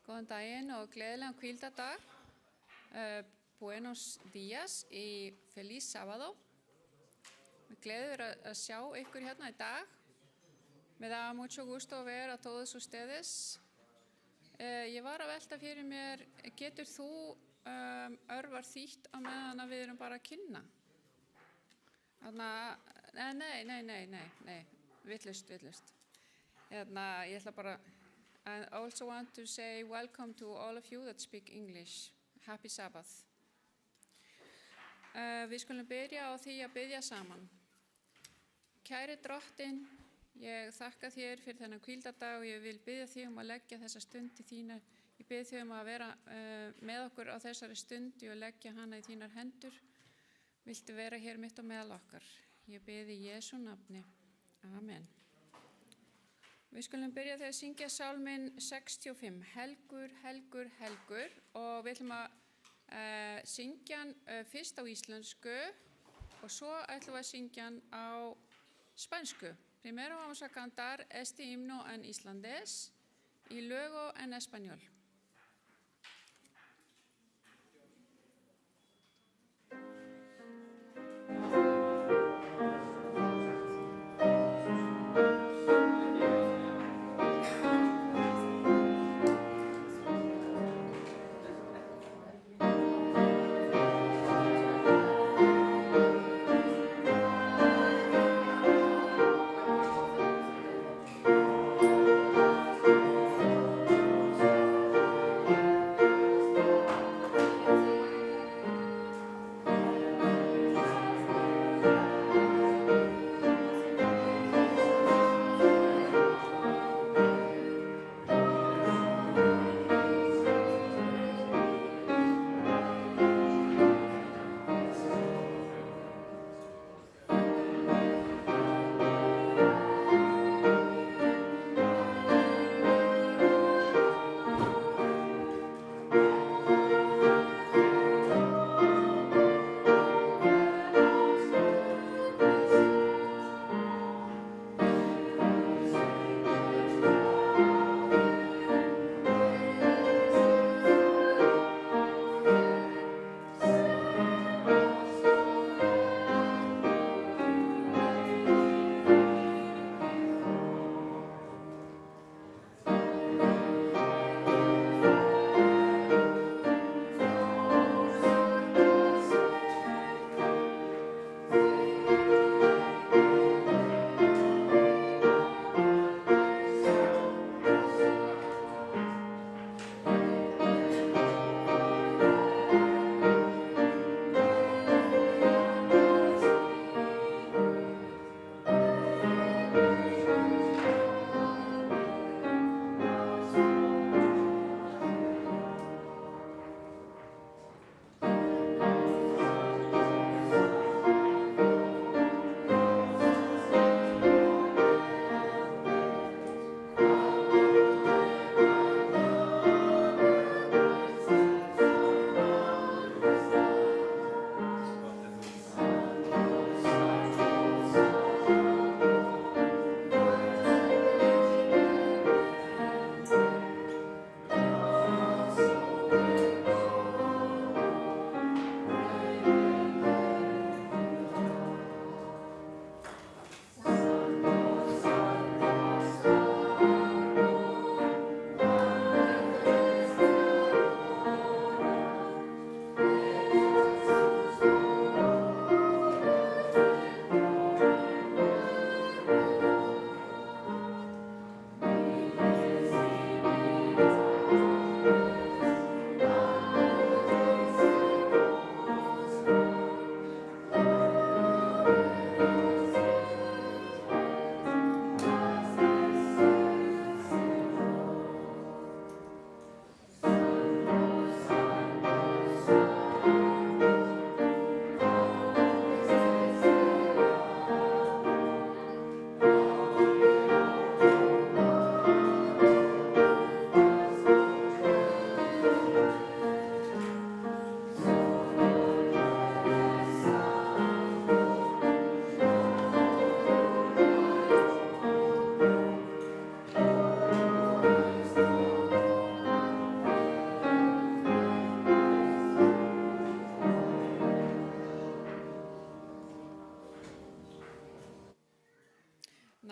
Góðan daginn og gleðilegan hvíldardag. Buenos días y feliz sábado. Me gleður að sjá ykkur hérna í dag. Me da mucho gusto ver a todos ustedes. Ég var að velta fyrir mér, getur þú örvar þýtt á meðan að við erum bara að kynna? Nei, vitlaust. Ég ætla bara, I also want to say welcome to all of you that speak English. Happy Sabbath. Við skulum byrja á því að biðja saman. Kæri Drottinn, ég þakka þér fyrir þennan hvíldardag og ég vil biðja þig að leggja þessa stund í þína. Ég bið þig að vera með okkur á þessari stund og leggja hana í þínar hendur. Viltu vera hér mitt og meðal okkar? Ég bið í Jesú nafni. Amen. Við skulum byrja þegar að syngja sálminn 65, Helgur, helgur, helgur, og við ætlum að syngja hann fyrst á íslensku og svo ætlum við að syngja hann á spænsku. Primero vamos a cantar este himno en islandés y luego en español.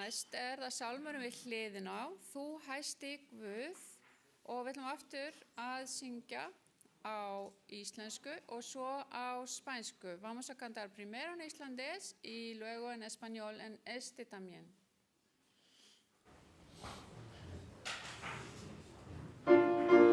Næst það sálmurinn við hliðina á, Þú hæsti Guð, og við ætlum aftur að syngja á íslensku og svo á spænsku. Vamos a cantar primero en islandés y luego en español en este también. Amen.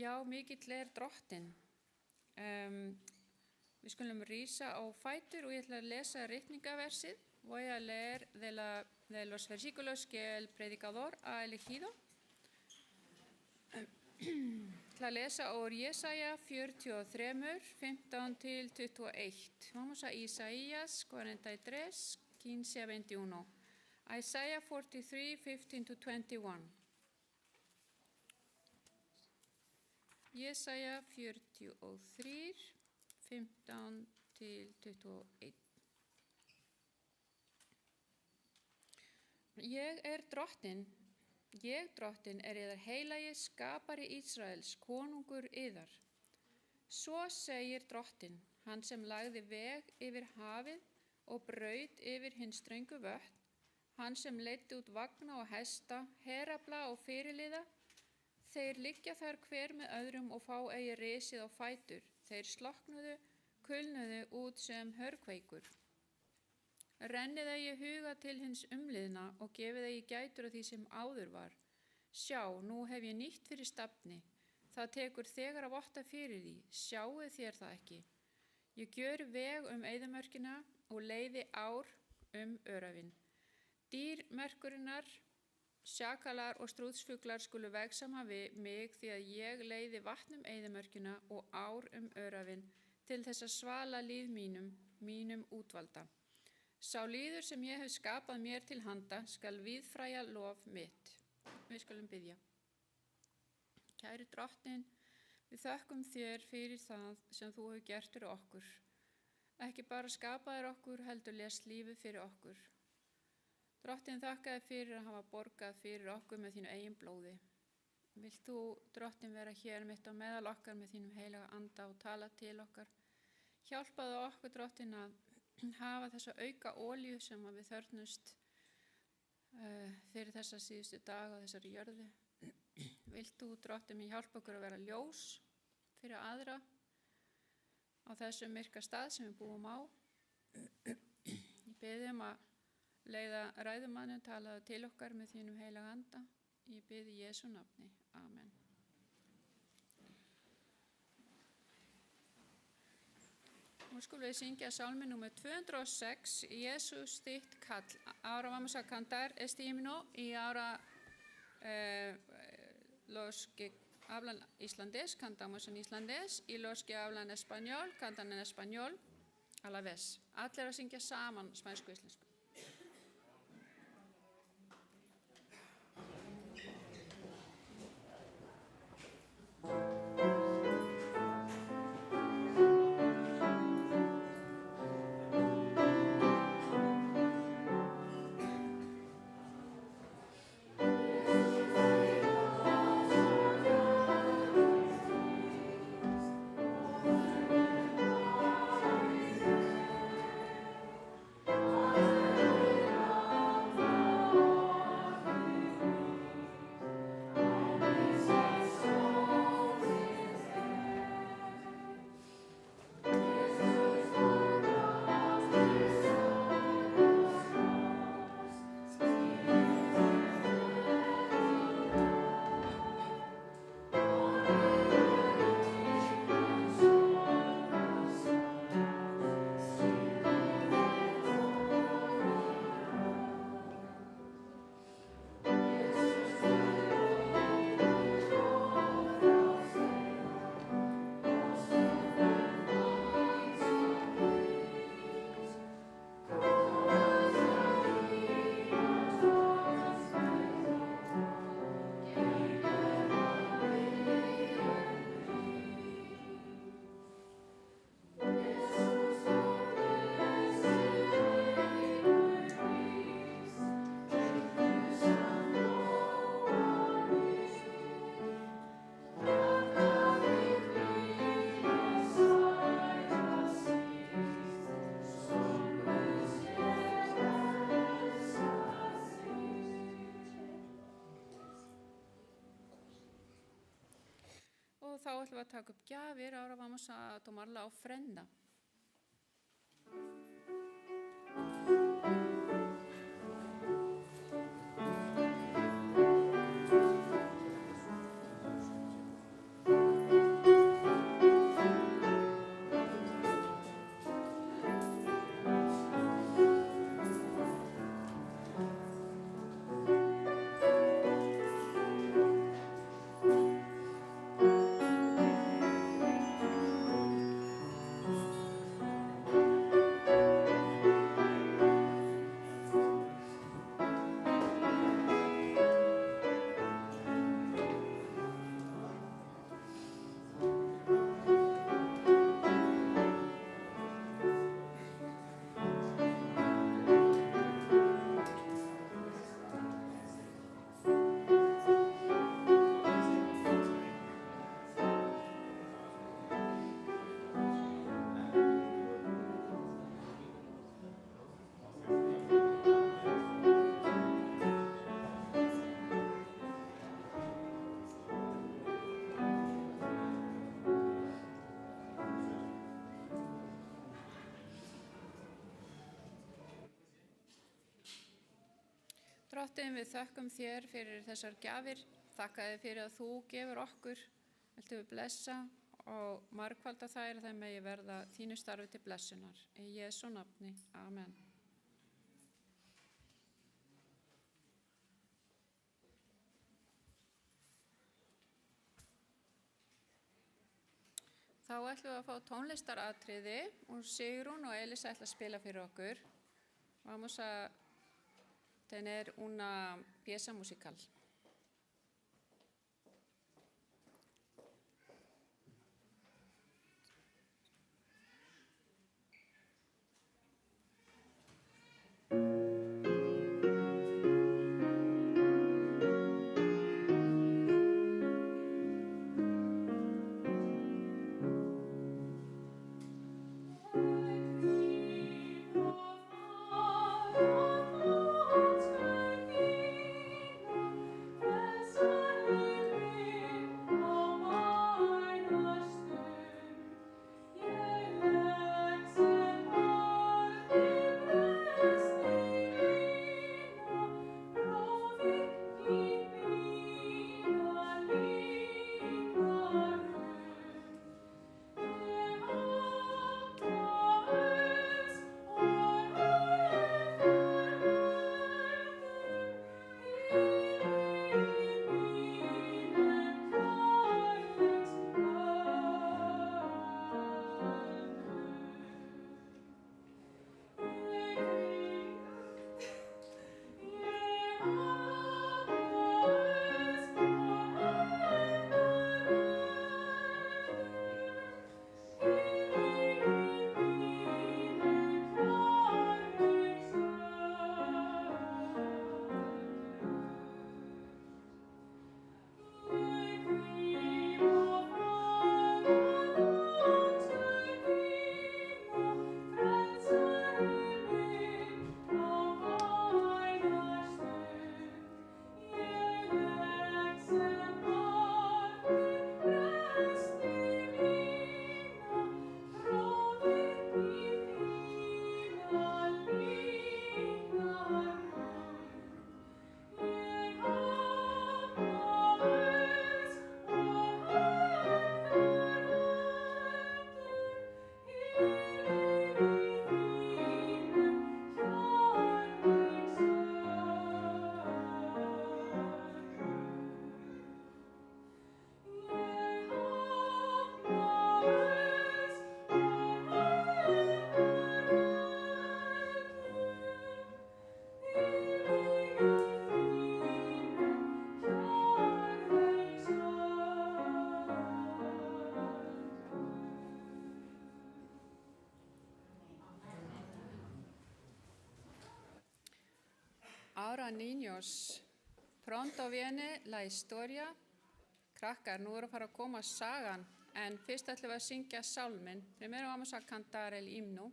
Já, mikill drottinn. Við skulum rísa á fætur og ég ætla að lesa ritningaversið. Voy a leer de los versículos que el predicador ha elegido. ætla að lesa úr Jesaja 43, 15-21. Vamos a Isaías 43, 15-21. Isaiah 43, 15-21. Jesaja 43, 15-21. Ég drottinn yðar heilagi skapari Ísraels, konungur yðar. Svo segir drottinn, hann sem lagði veg yfir hafið og braut yfir hin ströngu vötn, hann sem leiddi út vagna og hesta, herafla og fyrirliða. Þeir liggja þar hver með öðrum og fá eigi risið á fætur. Þeir slokknuðu, kulnuðu út sem hörkveikur. Rennið eigi huga til hins umliðna og gefið eigi gætur af því sem áður var. Sjá, nú hef ég nýtt fyrir stafni. Það tekur þegar að votta fyrir því. Sjáið þér það ekki. Ég gjöri veg eyðimörkina og leiði ár örafinn. Dýr merkurinnar, sjakalar og strútsfuglar skulu vegsama við mig því að ég leiði vatn eyðimörkina og ár örafinn til þess að svala líð mínum útvalda. Sá líður sem ég hef skapað mér til handa skal víðfræja lof mitt. Við skulum biðja. Kæri drottinn, við þökkum þér fyrir það sem þú hefur gert fyrir okkur. Ekki bara skapaðir okkur, heldur lést lífið fyrir okkur. Drottinn, þakka þér fyrir að hafa borgað fyrir okkur með þínu eigin blóði. Vilt þú, drottinn, vera hér mitt á meðal okkar með þínum heilaga anda og tala til okkar. Hjálpaðu okkur, drottinn, að hafa þessa auka olíu sem við þörfnumst fyrir þessa síðustu daga og þessari jörðu. Vilt þú, drottinn, hjálpa okkur að vera ljós fyrir aðra á þessum myrka stað sem við búum á. Ég biði að leiða ræðumanninn, talaðu til okkar með þínum heilaga anda. Ég biði í Jesú nafni. Amen. Nú skulum við syngja salmi númer 206, Jesús þitt kall. Ahora vamos a cantar este himno y ahora los que hablan islandés cantamos en islandés y los que hablan español cantan en español a la vez. Allir að syngja saman spænsku og íslensku. Þá ætlum við að taka upp gjafir. Ahora vamos a tomar la ofrenda. Drottin, við þökkum þér fyrir þessar gjafir. Þakka þér fyrir að þú gefur okkur. Viltu við blessa og margfalda þær að þeim megi verða þínu starfi til blessunar. Í Jesú nafni. Amen. Þá ætlum við að fá tónlistaratriði og Sigrún og Elisa ætla að spila fyrir okkur. Vamos a tener una pieza musical. Ahora, niños, pronto viene la historia. Krakkar, nú að fara að koma sagan, en fyrst ætlum við að syngja sálminn. Primero vamos a cantar el himno.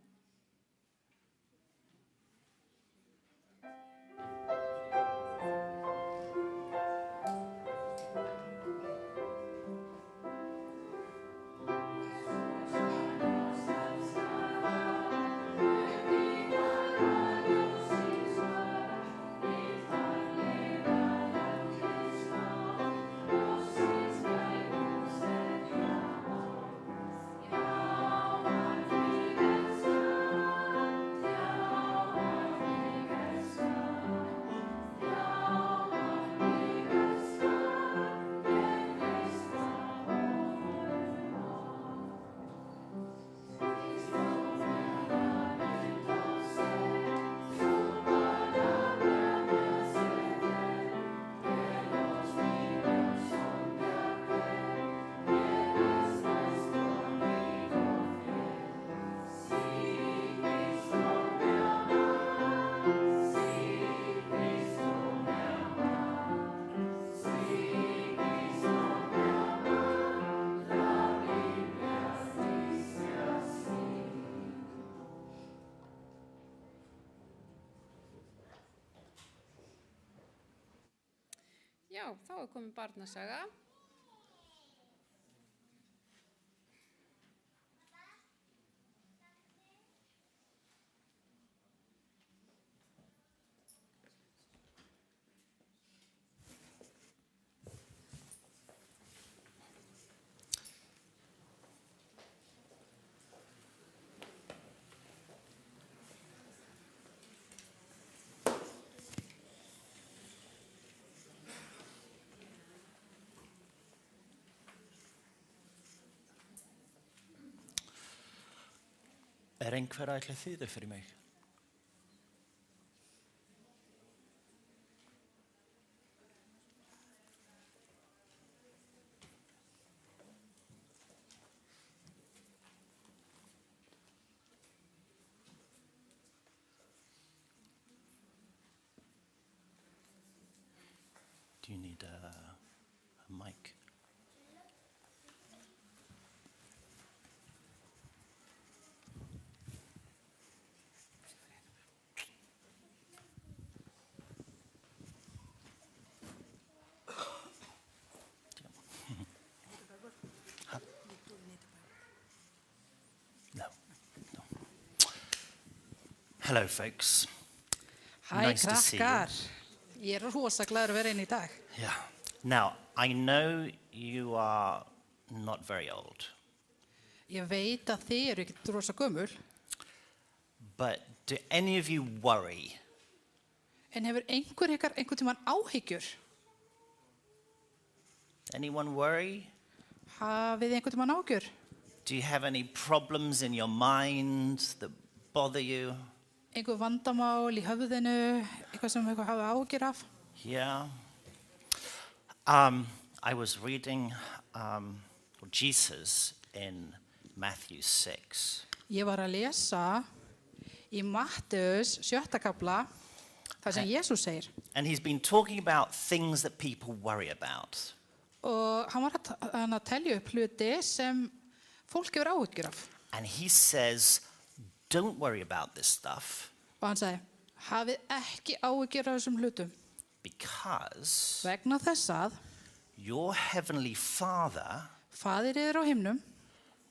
Já, þá er komin barnasaga. einhver að ætla þýða fyrir mig? Do you need a mic? No. Hello, folks. Hæ, Nice to see you. krakkar. Ég rosa glaður að vera inn í dag. Yeah. Now, I know you are not very old, Ég veit að þið eru ekki rosa gömul, but do any of you worry? en hefur einhvern tímann áhyggjur? Anyone worry? Hafið þið einhvern tímann áhyggjur? Do you have any problems in your mind that bother you? Einhver vandamál í höfðinu, eitthvað sem hafið áhyggjur af? Yeah. I was reading Jesus in Matthew 6. Ég var að lesa í Mattheus 7. kafla, þar sem Jesús segir. And he's been talking about things that people worry about. Og hann var að telja upp hluti sem fólk hefur áhyggjur af. And he says, don't worry about this stuff Og hann sagði, hafið ekki áhyggjur af þessum hlutum. because Vegna þess að your heavenly Father Faðir yður á himnum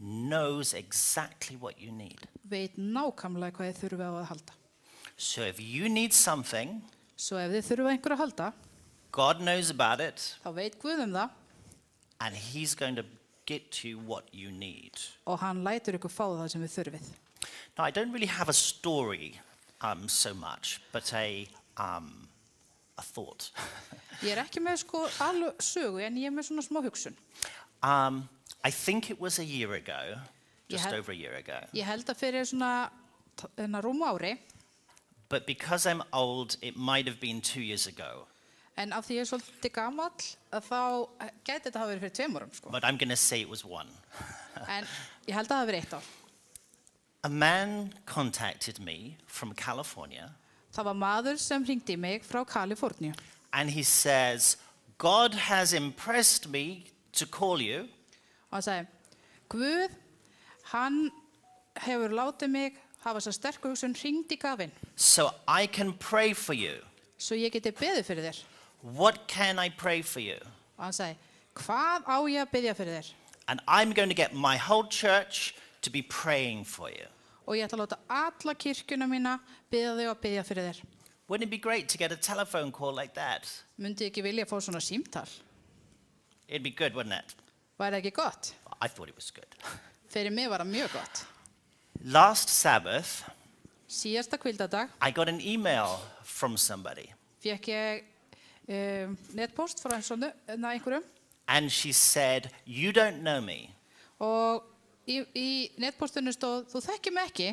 knows exactly what you need. veit nákvæmlega hvað þið þurfið á að halda. So if you need something, Svo ef þið þurfið á einhverju að halda, God knows about it, þá veit Guð það and he's going to get you what you need. og hann lætur ykkur fá það sem þið þurfið. Now, I don't really have a story so much, but a thought. Ég ekki með alveg sögu, en ég með svona smá hugsun. I think it was a year ago, just had- over a year ago. Ég held að fyrir svona rúmu ári, But because I'm old, it might have been 2 years ago. en af því ég svolítið gamall, að þá gæti þetta hafa verið fyrir 2 árum, But I'm going to say it was 1. En ég held að það hafi verið 1 ár. A man contacted me from California, Það var maður sem hringdi í mig frá Kaliforníu. and he says, God has impressed me to call you Og hann sagði, Guð, hann hefur látið mig hafa þessa sterku hugsun hringd í gafinn, so I can pray for you. svo ég geti beðið fyrir þér. What can I pray for you? Og hann sagði, hvað á ég að beðja fyrir þér? And I'm going to get my whole church to be praying for you. Og ég ætla að láta alla kirkjuna mína beða þau að beðja fyrir þér. Wouldn't it be great to get a telephone call like that? Myndi ég ekki vilja fá svona símtal? It'd be good, wouldn't it? Var það ekki gott? I thought it was good. Fyrir mig var það mjög gott. Last Sabbath, Síðasta kvildadag I got an email from somebody, fékk ég netpost frá einhverjum and she said, you don't know me, og í netpostunum stóð, þú þekkir mig ekki,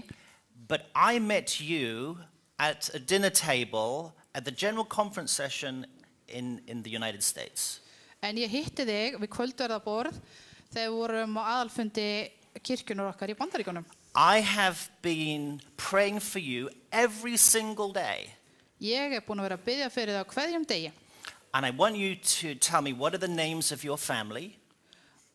but I met you at a dinner table at the general conference session in the United States. en ég hitti þig við kvöldverðaborð þegar við vorum á aðalfundi kirkjunnar okkar í Bandaríkjunum. I have been praying for you every single day, Ég búin að vera að biðja fyrir það á hverjum degi and I want you to tell me what are the names of your family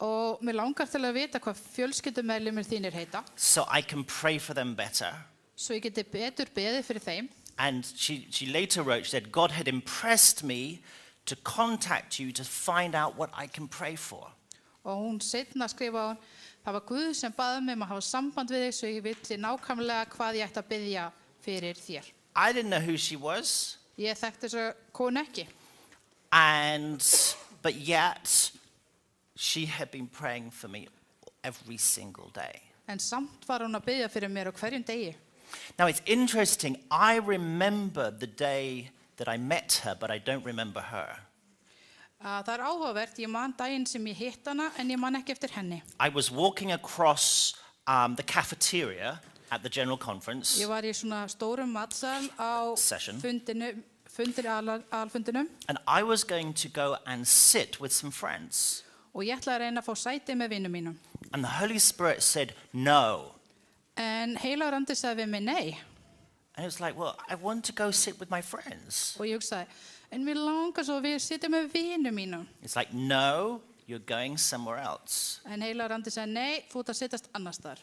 og mér langar til að vita hvað fjölskyldumeðlimir þínir heita, so I can pray for them better. svo ég geti betur beðið fyrir þeim. And she later wrote, she said, God had impressed me to contact you to find out what I can pray for. Og hún seinna skrifa hún, það var Guð sem baði mig að hafa samband við þig svo ég villi nákvæmlega hvað ég ætti að biðja fyrir þér. I didn't know who she was, Ég þekkti þessa konu ekki, but yet she had been praying for me every single day. en samt var hún að biðja fyrir mér á hverjum degi. Now it's interesting, I remember the day that I met her, but I don't remember her. Það áhugavert, ég man daginn sem ég hitt hana en ég man ekki eftir henni. I was walking across the cafeteria, at the General Conference Ég var í svona stórum matsal á Session. alfundinum and I was going to go and sit with some friends. og ég ætlaði að reyna að fá sæti með vinnum mínum. And the Holy Spirit said, no. En heilagur andi sagði við mig nei And it was like, well, I want to go sit with my friends. og ég hugsaði, en mér langar svo að við sitjum með vinnum mínum. It's like, no, you're going somewhere else. En heilagur andi sagði, nei, þú ert að sittast annars þar.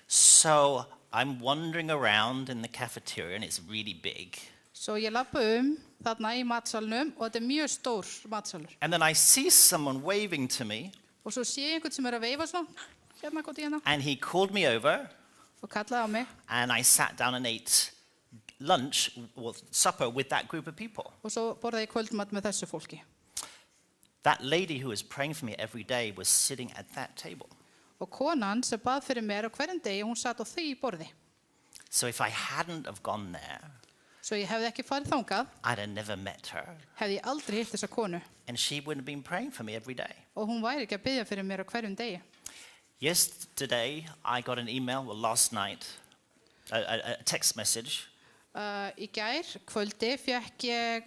So I'm wandering around in the cafeteria and it's really big. Svo ég lappa þarna í matsalnum og þetta mjög stór matsalur. And then I see someone waving to me Og svo sé ég einhvern sem að veifa svona, hérna gott í hérna, and he called me over og kallaði á mig. and I sat down and ate lunch or supper with that group of people. Og svo borðaði ég kvöldmat með þessu fólki. That lady who was praying for me every day was sitting at that table. Og konan sem bað fyrir mér á hverjum degi, hún satt á því borði. So if I hadn't have gone there, Svo ég hefði ekki farið þangað, I'd have never met her. hefði ég aldrei hitt þessa konu. And she wouldn't have been praying for me every day. Og hún væri ekki að biðja fyrir mér á hverjum degi. Yesterday, I got an email, well, last night, a text message Í gær kvöldi fekk ég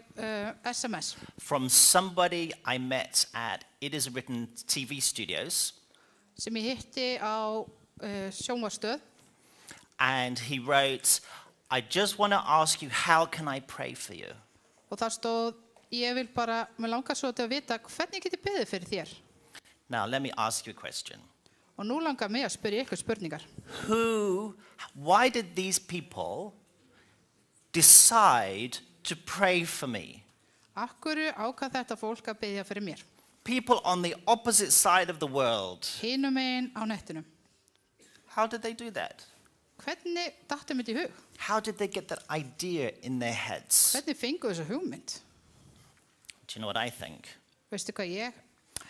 SMS from somebody I met at It Is Written TV studios. sem ég hitti á sjónvarsstöð And he wrote, I just want to ask you, how can I pray for you? og það stóð, ég vil bara, mér langar svo til að vita hvernig get ég beðið fyrir þér. Now, let me ask you a question. Og nú langar mig að spyrja ykkur spurningar. Why did these people decide to pray for me? Af hverju ákvað þetta fólk að beðja fyrir mér? People on the opposite side of the world. Hinum megin á nettinum. How did they do that? Hvernig dattum þetta í hug? How did they get that idea in their heads? Hvernig fengu þessu hugmynd? Do you know what I think? Veistu hvað ég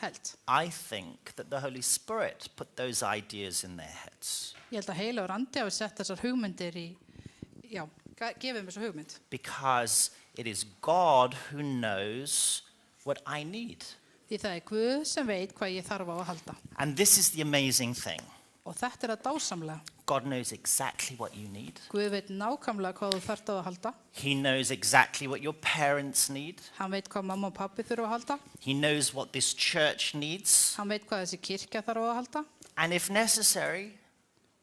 held? I think that the Holy Spirit put those ideas in their heads Ég held að heilagur andi hafi sett þessar hugmyndir í, já, gefið mér þessu hugmynd. because it is God who knows what I need. Því það er Guð sem veit hvað ég þarf á að halda. And this is the amazing thing. Og þetta er að dásamlega. God knows exactly what you need. Guð veit nákvæmlega hvað þú þarft á að halda. He knows exactly what your parents need. Hann veit hvað mamma og pappi þurfa að halda. He knows what this church needs. Hann veit hvað þessi kirkja þarf á að halda. And if necessary,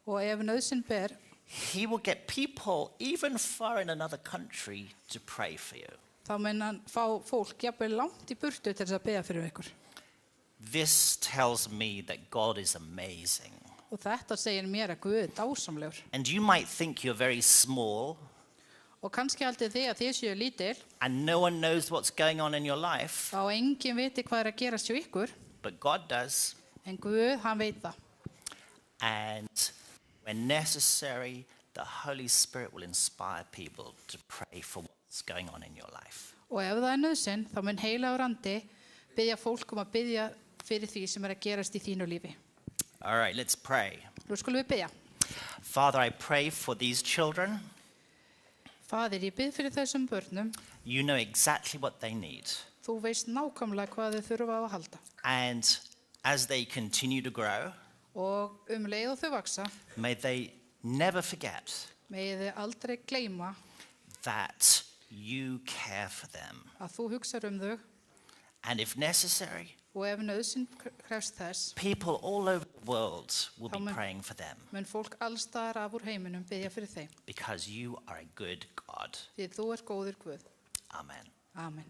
Og ef nauðsyn ber, he will get people even far in another country to pray for you. þá mun hann fá fólk jafnvel langt í burtu til þess að beða fyrir ykkur. This tells me that God is amazing. Og þetta segir mér að Guð er dásamlegur. And you might think you're very small Og kannski haldið þið að þið séu lítil, and no one knows what's going on in your life, þá enginn viti hvað er að gerast hjá ykkur, but God does. en Guð, hann veit það. And when necessary, the Holy Spirit will inspire people to pray for what's going on in your life. Og ef það er nauðsyn, þá mun heilagur andi biðja fólk að biðja fyrir því sem er að gerast í þínu lífi. All right, let's pray. Nú skulum við biðja. Father, I pray for these children. Faðir, ég bið fyrir þessum börnum. You know exactly what they need. Þú veist nákvæmlega hvað þau þurfa á að halda. And as they continue to grow, Og leið og þau vaksa, may they never forget megið þau aldrei gleyma that you care for them. að þú hugsar þau And if necessary, og ef nauðsyn krefst þess, people all over the world will be Amen. praying for them mun fólk allstaðar af úr heiminum biðja fyrir þeim. because you are a good God. Því þú ert góður Guð. Amen. Amen.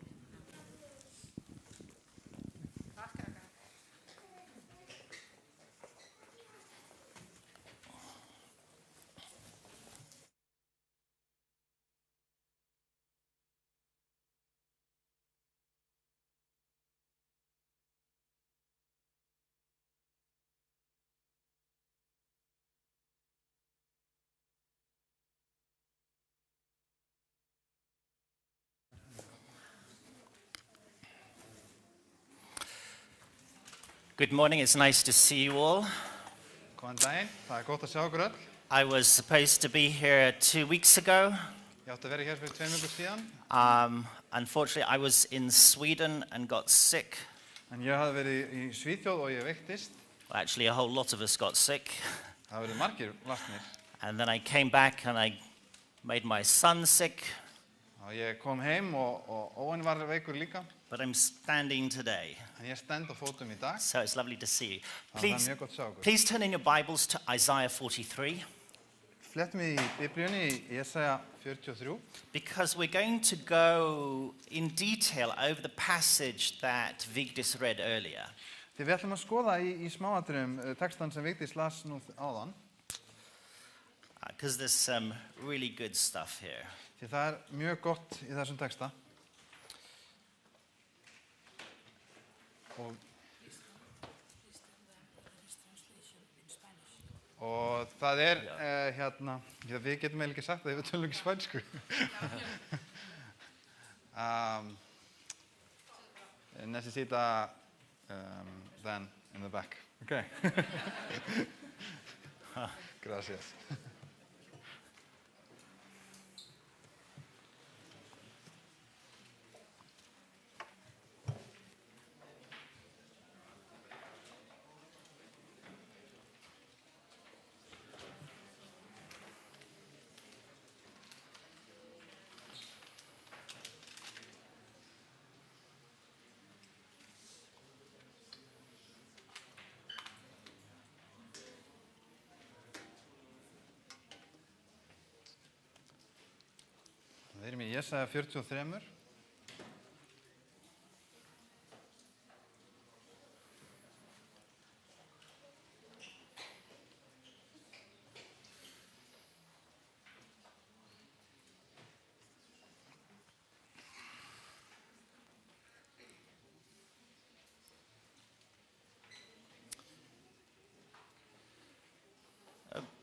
Good morning, it's nice to see you all. Góðan daginn, það gott að sjá okkur öll. I was supposed to be here 2 weeks ago. Ég átti að vera hér fyrir 2 vikur síðan, Unfortunately, I was in Sweden and got sick. en ég hafði verið í Svíþjóð og ég veiktist. Well, actually, a whole lot of us got sick. Það hafa verið margir lasnir. And then I came back and I made my son sick, Og ég kom heim og Óen var veikur líka. but I'm standing today. En ég stend á fótum í dag. So it's lovely to see you. Það Please, mjög gott að sjá okkur. please turn in your Bibles to Isaiah 43, Flettum í Biblíunni í Jesaja 43. because we're going to go in detail over the passage that Vigdis read earlier. Því við ætlum að skoða í smáatriðum textan sem Vigdís las nú áðan. Because there's some really good stuff here. Því það mjög gott í þessum texta. Og það hérna, við getum eiginlega ekki sagt það, við tölum ekki spænsku. Necesita then in the back. Okay. Gracias. Við erum í Jesaja 43.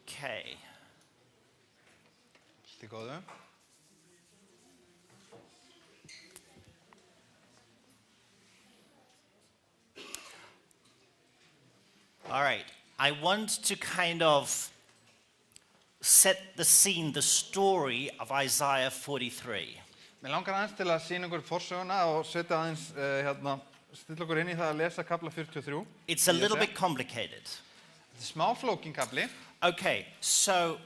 Okay. Allt í góðu. All right. I want to kind of set the scene, the story of Isaiah 43. Mér langar aðeins til að sýna ykkur forsöguna og setja aðeins stilla okkur inn í það að lesa kapla 43. It's a little bit complicated. Þetta smá flókin kapli. Okay, so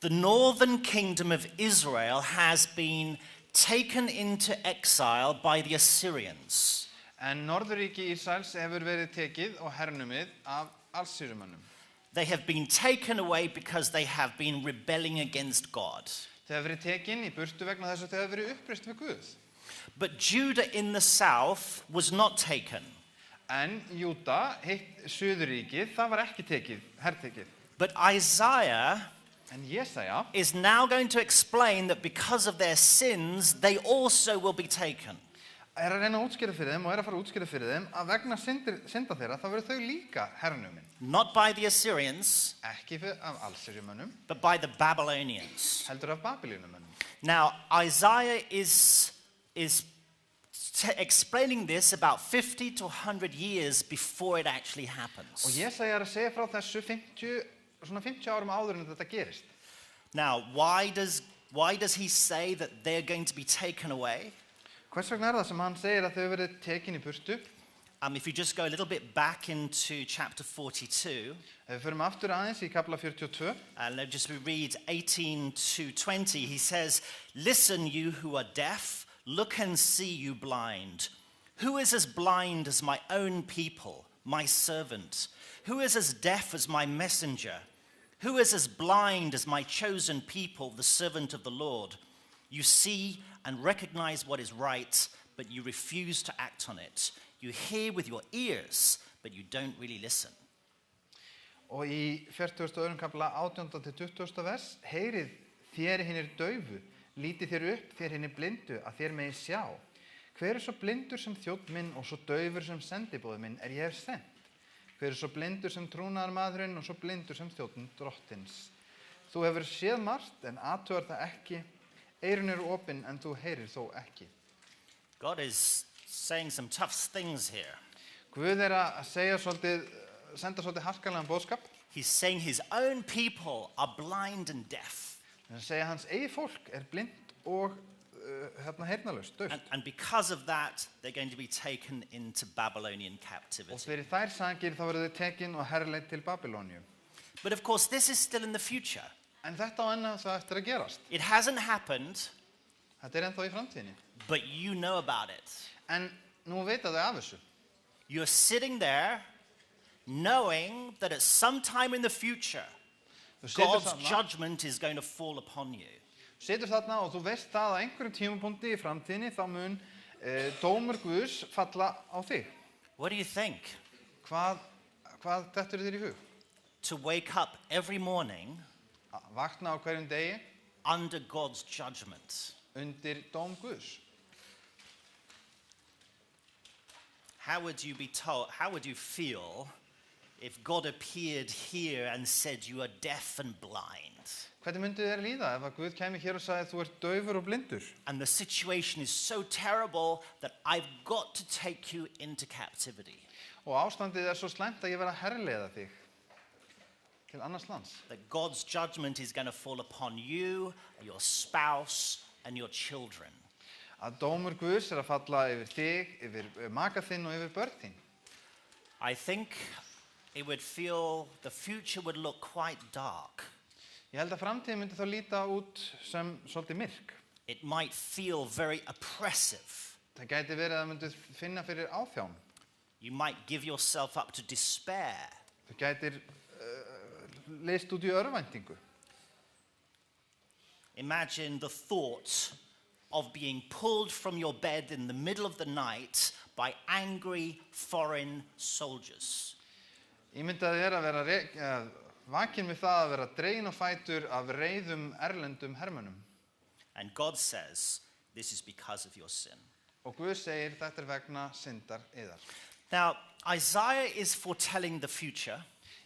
the northern kingdom of Israel has been taken into exile by the Assyrians. En Norðuríki Ísraels hefur verið tekið og hernumið af Assýrumönnum. They have been taken away because they have been rebelling against God. Þau hefur verið tekin í burtu vegna þess að þau hefur verið uppreist við Guð. But Judah in the south was not taken. En Júda, hitt Suðuríkið, það var ekki tekið, hertekið. But Isaiah En Jesaja is now going to explain that because of their sins, they also will be taken. að reyna að útskýra fyrir þeim og að fara að útskýra fyrir þeim að vegna synda þeirra þá verður þau líka hernumin. Not by the Assyrians, Ekki af Assýrumönnum, but by the Babylonians. heldur af Babylonumönnum. Now, Isaiah is explaining this about 50 to 100 years before it actually Og happens. Jesaja að segja frá þessu 50 árum áður en þetta gerist. Now, why does he say that they're going to be taken away? Hvers vegna það sem hann segir að þau verið tekin í burtu? If you just go a little bit back into chapter 42, Ef við förum aftur aðeins í kapla 42, and just read 18 to 20, he says, "Listen, you who are deaf, look and see, you blind. Who is as blind as my own people, my servant? Who is as deaf as my messenger? Who is as blind as my chosen people, the servant of the Lord? You see and recognize what is right, but you refuse to act on it. You hear with your ears, but you don't really listen." og í 42. kapla 18. til 20. vers, heyrið þér hinir daufu, lítið þér upp þér hinir blindu að þér megi sjá. Hver svo blindur sem þjónn minn og svo daufur sem sendibóði minn ég hef sent? Hver svo blindur sem trúnaðarmaðurinn og svo blindur sem þjónn drottins? Þú hefur séð margt en athugar það ekki, eyrun eru opin en þú heyrir þó ekki. God is saying some tough things here. Guð að segja senda svolítið harkalega boðskap. He's saying his own people are blind and deaf. Hann segja hans eigi fólk blind og heyrnalaust, dauft. And because of that, they're going to be taken into Babylonian Og captivity. fyrir þær sakir þá verður þau tekin og herleidd til Babylóníu. But of course, this is still in the future. En þetta á enn það eftir að gerast. It hasn't happened, Þetta ennþá í framtíðinni. but you know about it. En nú vita þau af þessu. You're sitting there knowing that at some time in the future, Þú situr God's þarna, judgment is going to fall upon you. situr þarna og þú veist það að einhverjum tímapunkti í framtíðinni þá mun dómur Guðs falla á þig. What do you think? Hvað dettur þér í hug? To wake up every morning Að vakna á hverjum degi under God's judgment. undir dóm Guðs. How would you feel if God appeared here and said you are deaf and blind? Hvernig myndi þér líða ef að Guð kæmi hér og sagði þú ert daufur og blindur? And the situation is so terrible that I've got to take you into captivity. Og ástandið er svo slæmt að ég verð að herleiða þig til annars lands. That God's judgment is going to fall upon you, your spouse, and your children. Að dómur Guðs er að falla yfir þig, yfir maka þinn og yfir börn þín. I think the future would look quite dark. Ég held að framtíðin myndi þá líta út sem svolítið myrk. It might feel very oppressive. Það gæti verið að það myndi finna fyrir áþján. You might give yourself up to despair. Það gætir leist út í örvæntingu. Imagine the thought of being pulled from your bed in the middle of the night by angry foreign soldiers. Ímyndaði þér að vera vakinn við það að vera dregin á fætur af reiðum erlendum hermönnum. And God says, this is because of your sin. Og Guð segir þetta er vegna syndar yðar. Now, Isaiah is foretelling the future,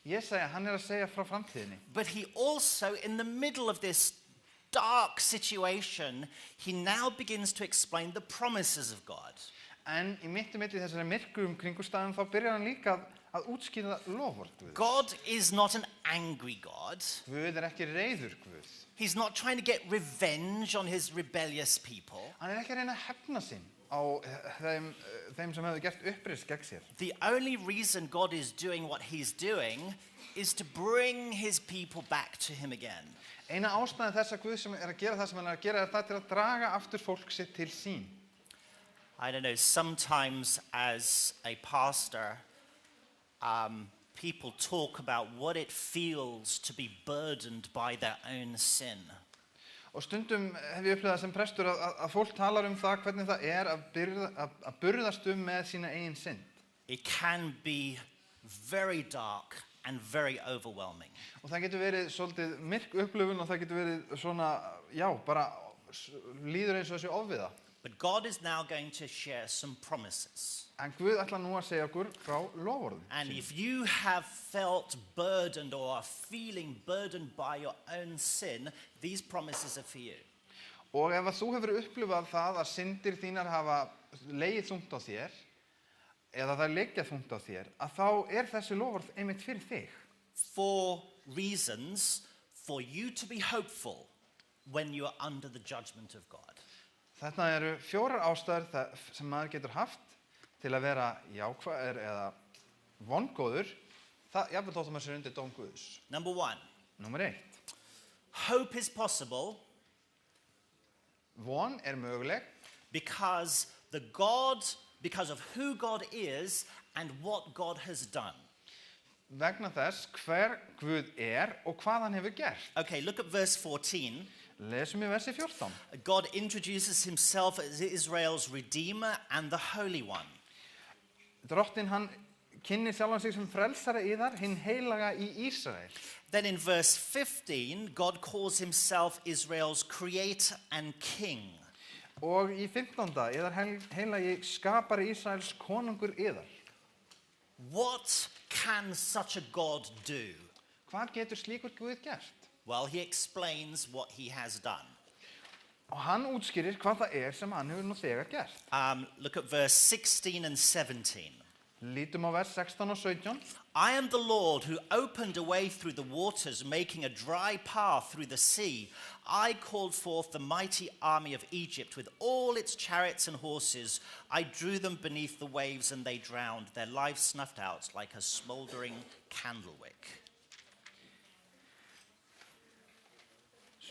Jesaja, hann er að segja frá framtíðinni. but he also, in the middle of this dark situation, he now begins to explain the promises of God. En í milli þessari myrkum kringumstæðum þá byrjar hann líka að útskýra lofvörð Guðs. God is not an angry God. Guð er ekki reiður Guð. He's not trying to get revenge on his rebellious people. Hann er ekki að reyna að hefna sín á þeim sem hefur gert uppreist gegn sér. The only reason God is doing what he's doing is to bring his people back to him again. Eina ástæðan þess að Guð sem er að gera það sem hann er að gera er það til að draga aftur fólk sitt til sín. I don't know, sometimes as a pastor, people talk about what it feels to be burdened by their own sin. Og stundum hef ég upplifað sem prestur að fólk talar það hvernig það er að burðast með sína eigin synd. It can be very dark and very overwhelming. Og það getur verið svolítið myrk upplifun og það getur verið svona, bara líður eins og þessi ofviða. But God is now going to share some promises. En Guð ætlar nú að segja okkur frá loforðum. And if you have felt burdened or are feeling burdened by your own sin, these promises are for you. Og ef þú hefur upplifað það að syndir þínar hafa legið þungt á þér, eða það liggja þungt á þér, að þá er þessi loforð einmitt fyrir þig. 4 reasons for you to be hopeful when you are under the judgment of God. Þetta eru 4 ástæður sem maður getur haft til að vera jákvæður eða vongóður, jafnvel þótt að maður sé undir dóm Guðs. Number 1, Númer 1. hope is possible Von er möguleg because of who God is and what God has done. vegna þess hver Guð er og hvað hann hefur gert. Okay, look at verse 14. Lesum í versi 14. God introduces himself as Israel's Redeemer and the Holy One. Drottinn hann kynnir sjálfan sig sem frelsara yðar, hinn heilaga í Ísrael. Then in verse 15, God calls himself Israel's Creator and King. Og í 15. yðar heilagi skapari Ísraels konungur yðar. What can such a God do? Hvað getur slíkur Guð gert? Well, he explains what he has done. Og hann útskýrir hvað það er sem hann hefur nú þegar gert. Look at verse 16 and 17. Lítum á vers 16 og 17. I am the Lord who opened a way through the waters, making a dry path through the sea. I called forth the mighty army of Egypt with all its chariots and horses. I drew them beneath the waves and they drowned, their lives snuffed out like a smoldering candlewick.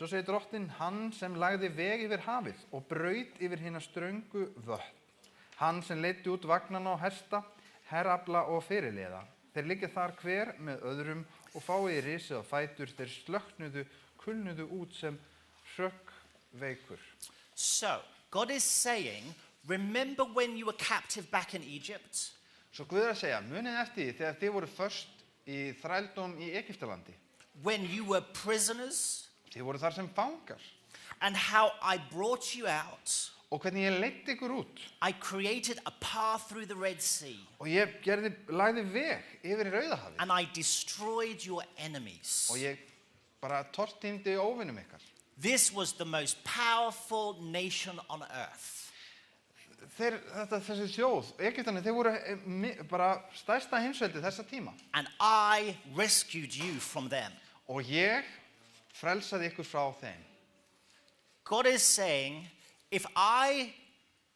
Svo segir drottin, hann sem lagði veg yfir hafið og braut yfir hina ströngu vötn. Hann sem leiddi út vagnana og hesta, herafla og fyrirliða. Þeir liggja þar hver með öðrum og fáið risið á fætur. Þeir slökknuðu, kulnuðu út sem hröggveikur. So, God is saying, remember when you were captive back in Egypt? Svo Guð er að segja, munið eftir því þegar þið voru först í þrældóm í Egyptalandi. When you were prisoners? Þið voru þar sem fangar. And how I brought you out? Og hvernig ég leiddi ykkur út. I created a path through the Red Sea. Og ég lagði veg yfir í Rauðahafið. And I destroyed your enemies. Og ég bara tortímdi óvinum ykkar. This was the most powerful nation on earth. Þessi þjóð, Egyptarnir, þeir voru bara stærsta heimsveldi þessa tíma. And I rescued you from them. Og ég frelsaði ykkur frá þeim. God is saying, if I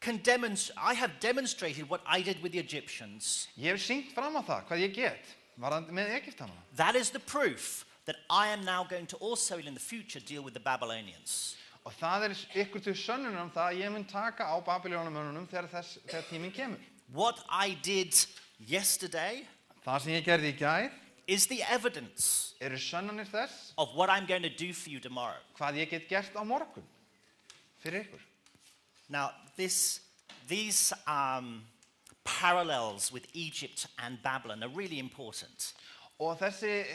have demonstrated what I did with the Egyptians. Ég hef sýnt fram á það hvað ég get varðandi með Egyptana. That is the proof that I am now going to also in the future deal with the Babylonians. Og það ykkur til sönnunum það að ég mun taka á Babylonumönnunum þegar tíminn kemur. What I did yesterday Það sem ég gerði í gær is the evidence eru sönnunir þess of what I'm going to do for you tomorrow. hvað ég get gert á morgun fyrir ykkur. Now, these parallels with Egypt and Babylon are really important. Og þessi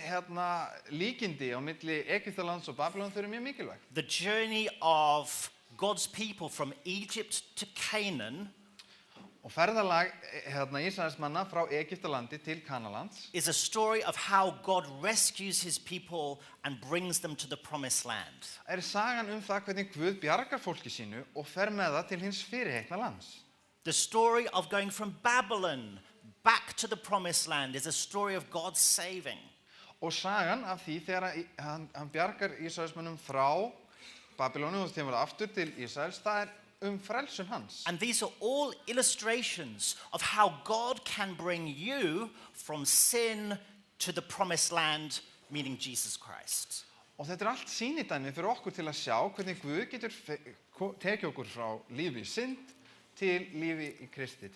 líkindi á milli Egyptalands og Babylon þau eru mjög mikilvæg. The journey of God's people from Egypt to Canaan Og ferðalag Ísraelsmanna frá Egyptalandi til Kanalands is a story of how God rescues his people and brings them to the promised land. Sagan það hvernig Guð bjargar fólki sínu og fer með það til hins fyrirheitna lands. The story of going from Babylon back to the promised land is a story of God's saving. Og sagan af því þegar hann bjargar Ísraelsmönnum frá Babylonu og þeim aftur til Ísraels, það frelsun hans. And these are all illustrations of how God can bring you from sin to the promised land, meaning Jesus Christ. Og þetta allt sýnidæmi fyrir okkur til að sjá hvernig Guð getur tekið okkur frá lífi í synd til lífi í Kristi.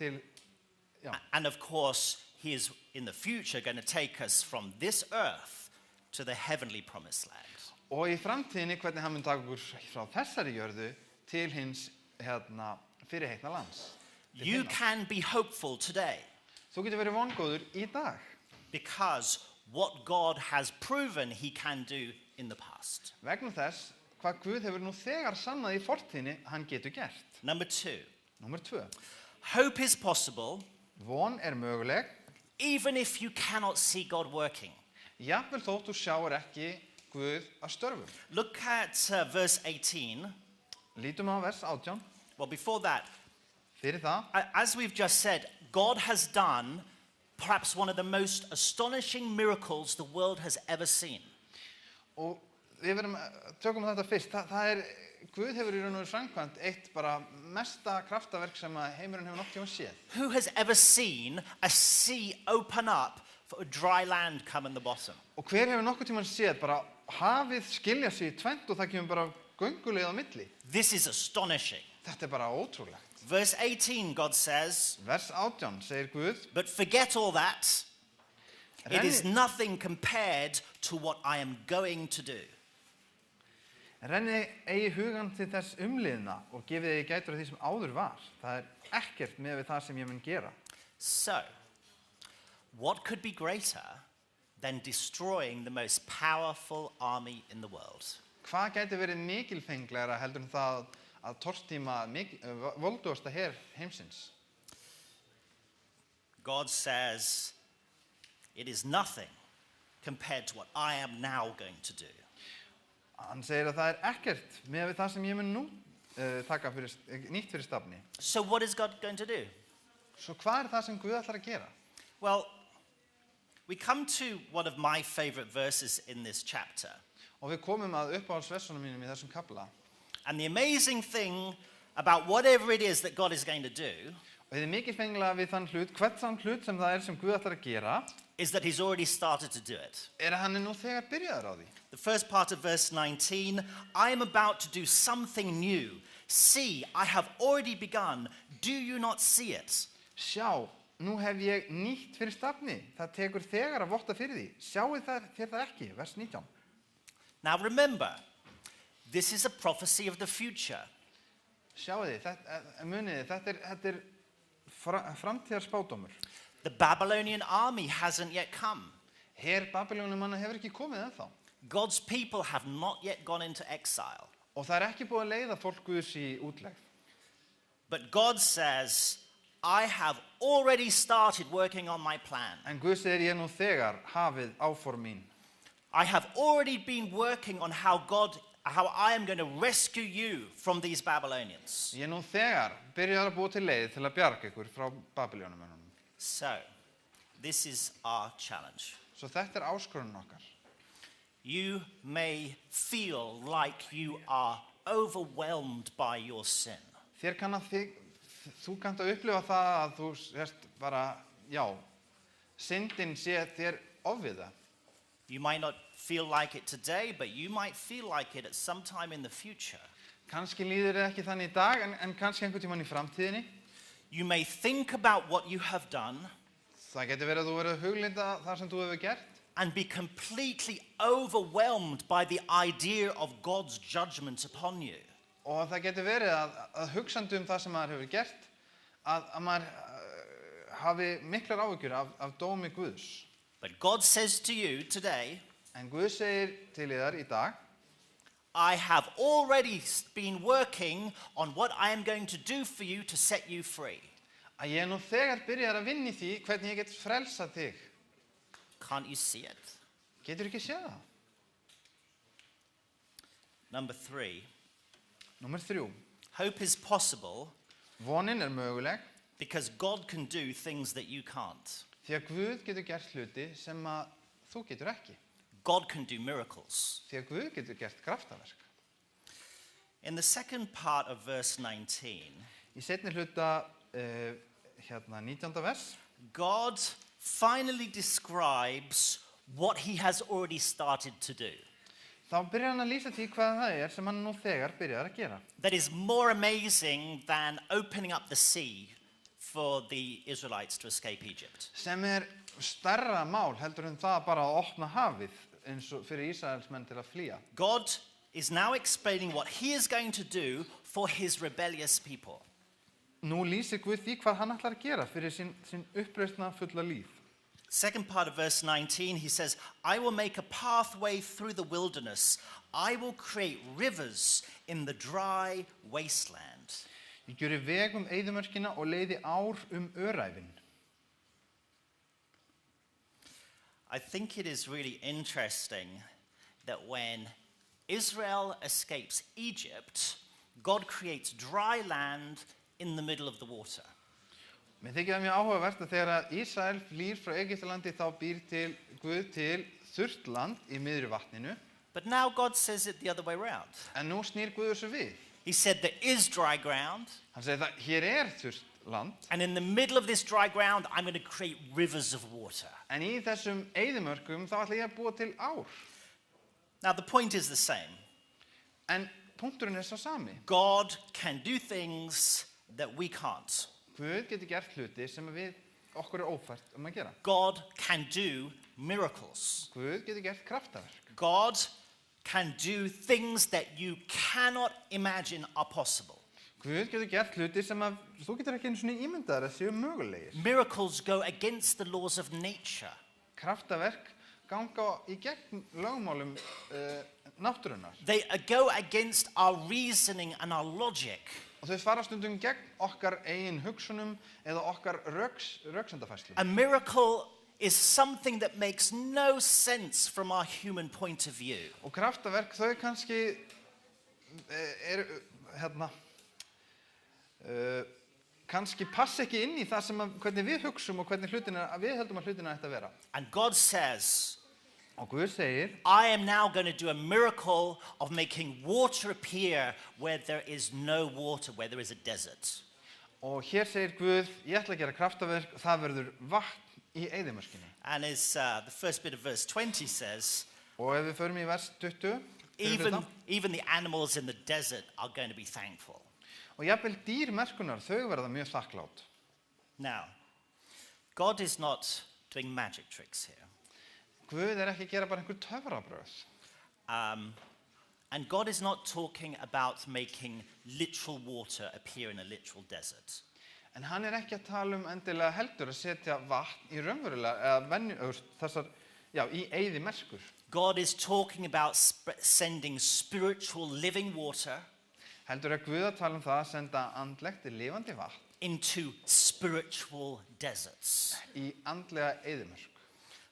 And of course, he is in the future going to take us from this earth to the heavenly promised land. Og í framtíðinni hvernig hann mun taka okkur frá þessari jörðu til hins fyrirheitna lands. You can be hopeful today. Þú getur verið vongóður í dag. Because what God has proven he can do in the past. Vegna þess hvað Guð hefur nú þegar sannað í fortíðinni hann getur gert. Number 2. Númer 2. Hope is possible. Von möguleg. Even if you cannot see God working. Jafnvel þótt þú sjáir ekki Guð að störfum. Look at verse 18. Lítum á vers 18. Well, before that, fyrir það, as we've just said, God has done perhaps one of the most astonishing miracles the world has ever seen. Og við tökum þetta fyrst. Guð hefur í raun og framkvæmt eitt bara mesta kraftaverk sem heimurinn hefur nokkuð séð. Who has ever seen a sea open up for a dry land come in the bottom? Og hver hefur nokkuð tímann séð bara hafið skilja sig í tvennt og það kemur bara gönguleið á milli? This is astonishing. Þetta bara ótrúlegt. Verse 18, God says, vers 18 segir Guð, but forget all that. It is nothing compared to what I am going to do. Renni eigi hugan til þess umliðna og gefið eigi gætur af því sem áður var. Það ekkert með við það sem ég mun gera. So, what could be greater than destroying the most powerful army in the world? Hvað gæti verið mikilfenglegra heldur en það að tortíma voldugasta her heimsins? God says, it is nothing compared to what I am now going to do. Hann segir að það ekkert með við það sem ég mun nú taka nýtt fyrir stafni. So what is God going to do? Svo hvað það sem Guð ætlar að gera? Well, we come to one of my favorite verses in this chapter. Og við komum að uppáhaldsversunum mínum í þessum kafla. And the amazing thing about whatever it is that God is going to do, Og Og þið mikilfenglega við þann hlut, hvert þann hlut sem það sem Guð ætlar að gera, is that he's already started to do it. að hann nú þegar byrjaður á því. The first part of verse 19, I am about to do something new. See, I have already begun. Do you not see it? Sjá, nú hef ég nýtt fyrir stafni. Það tekur þegar að votta fyrir því. Sjáu þér það ekki, vers 19. Now remember, this is a prophecy of the future. Sjáu þið, muniði, þetta framtíðar spádómur. The Babylonian army hasn't yet come. Her Babylónumanna hefur ekki komið ennþá. God's people have not yet gone into exile. Og það ekki búið að leiða fólk Guðs í útlegð. But God says, I have already started working on my plan. En Guð segir ég nú þegar hafið áform mín. I have already been working on how I am going to rescue you from these Babylonians. Ég nú þegar byrjaði að búa til leið til að bjarga ykkur frá Babylónumönnum. So, this is our challenge. Svo þetta áskorun okkar. You may feel like you are overwhelmed by your sin. Þú kannt að upplifa það að þú sést bara, syndin sé þér ofviða. You might not feel like it today, but you might feel like it at some time in the future. Kannski líður þér ekki þannig í dag, en kannski einhvern tímann í framtíðinni. You may think about what you have done. Það getur verið að þú verið að huglinda þar sem þú hefur gert. And be completely overwhelmed by the idea of God's judgment upon you. Og það getur verið að hugsandi það sem maður hefur gert, að maður hafi miklar áhyggjur af dómi Guðs. But God says to you today, En Guð segir til þér í dag, I have already been working on what I am going to do for you to set you free. Að ég nú þegar byrjar að vinna í því hvernig ég get frelsað þig. Can't you see it? Getur ekki séð það? Number 3. Númer 3. Hope is possible Vonin möguleg because God can do things that you can't. Því að Guð getur gert hluti sem að þú getur ekki. God can do miracles. Því að Guð getur gert kraftaverk. In the second part of verse 19, Í seinni hluta 19. vers, God finally describes what he has already started to do. Þá byrjar hann að lýsa því hvað það sem hann nú þegar byrjar að gera. That is more amazing than opening up the sea for the Israelites to escape Egypt. Sem stærra mál heldur það bara að opna hafið eins og fyrir Ísraelsmenn til að flýja. God is now explaining what he is going to do for his rebellious people. Nú lýsir Guð því hvað hann ætlar að gera fyrir sín uppreisna fulla líf. Second part of verse 19, he says, I will make a pathway through the wilderness. I will create rivers in the dry wasteland. Ég gjöri veg eyðimörkina og leiði ár öræfin. I think it is really interesting that when Israel escapes Egypt, God creates dry land in the middle of the water. Mér þykir það mjög áhugavert að þegar Ísrael flýr frá Egyptalandi þá býr Guð til þurrt land í miðri vatninu. But now God says it the other way around. En nú snýr Guð þessu við. He said there is dry ground. Hann segir það, hér þurrt land. And in the middle of this dry ground, I'm going to create rivers of water. En í þessum eyðimörkum þá ætla ég að búa til ár. Now the point is the same. En punkturinn sá sami. God can do things that we can't. Guð getur gert hluti sem okkur ófært að gera. God can do miracles. Guð getur gert kraftaverk. God can do things that you cannot imagine are possible. Guð getur gert hluti sem þú getur ekki einu sinni ímyndaðir að séu mögulegir. Miracles go against the laws of nature. Kraftaverk ganga í gegn lögmálum náttúrunnar. They go against our reasoning and our logic. Og þau fara stundum gegn okkar eigin hugsunum eða okkar röksemdafærslu. A miracle is something that makes no sense from our human point of view. Og kraftaverk þau kannski kannski passa ekki inn í það sem hvernig við hugsum og hvernig við höldum að hlutina ætti að vera. And God says, og Guð segir, I am now going to do a miracle of making water appear where there is no water, where there is a desert. Og hér segir Guð, ég ætla að gera kraftaverk, það verður vatn í eyðimörkinni. And as the first bit of verse 20 says, Og ef við förum í vers 20, even the animals in the desert are going to be thankful. og jafnvel dýr merkunar, þau verða mjög þakklátt. Now, God is not doing magic tricks here. Guð ekki að gera bara einhver töfrabröð. And God is not talking about making literal water appear in a literal desert. En hann ekki að tala endilega heldur að setja vatn í raunverulega, þessar, í eyðimerkur. God is talking about sending spiritual living water Heldur að Guð að tala það að senda andlegt lifandi vatn into spiritual deserts. í andlega eyðimörk.